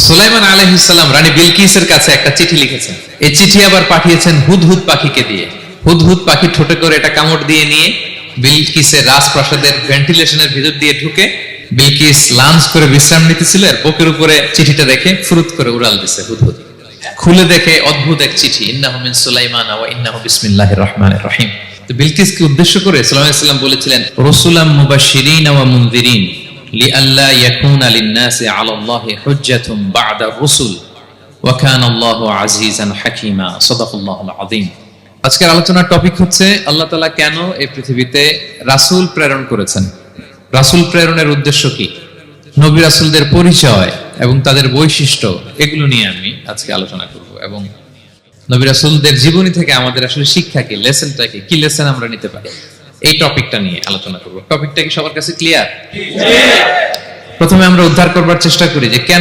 সুলাইমান আলাইহিস সালাম রানী বিলকিসের কাছে একটা চিঠি লিখেছেন। এই চিঠি আবার পাঠিয়েছেন হুদহুদ পাখিকে দিয়ে। হুদহুদ পাখি ঠোঁটে করে এটা কামড় দিয়ে নিয়ে বিলকিসের রাজপ্রাসাদের ভেন্টিলেশনের ভিতর দিয়ে ঢুকে বিলকিস লাঞ্চ করে বিশ্রাম নিতেছিল, এর বুকের উপরে চিঠিটা রেখে ফুরুত করে উড়াল দিছে হুদহুদ। খুলে দেখে অদ্ভুত এক চিঠি, ইন্নাহু মিন সুলাইমান ওয়া ইন্নাহু বিসমিল্লাহির রহমানির রহিম। তো বিলকিসকে উদ্দেশ্য করে সুলাইমান আলাইহিস সালাম বলেছিলেন, রাসূলাম মুবাশশিরিন ওয়া মুনযিরিন লিআল্লা ইয়াকুনা লিন-নাসি আলাল্লাহি হুজ্জাতুন বা'দা রাসূল ওয়া কানা আল্লাহু আজিজান হাকীমা। সাদাকাল্লাহুল আযীম। আজকের আলোচনার টপিক হচ্ছে আল্লাহ তাআলা কেন এই পৃথিবীতে রাসূল প্রেরণ করেছেন, রাসূল প্রেরণের উদ্দেশ্য কি, নবী রাসূলদের পরিচয় এবং তাদের বৈশিষ্ট্য, এগুলো নিয়ে আমি আজকে আলোচনা করব এবং নবী রাসূলদের জীবনী থেকে আমাদের আসলে শিক্ষা কি, লেসনটা কি, কি লেসন আমরা নিতে পারি, এই টপিকটা নিয়ে আলোচনা করব। টপিকটা কি সবার কাছে ক্লিয়ার? প্রথমে আমরা উদ্ধার করবার চেষ্টা করি যে কেন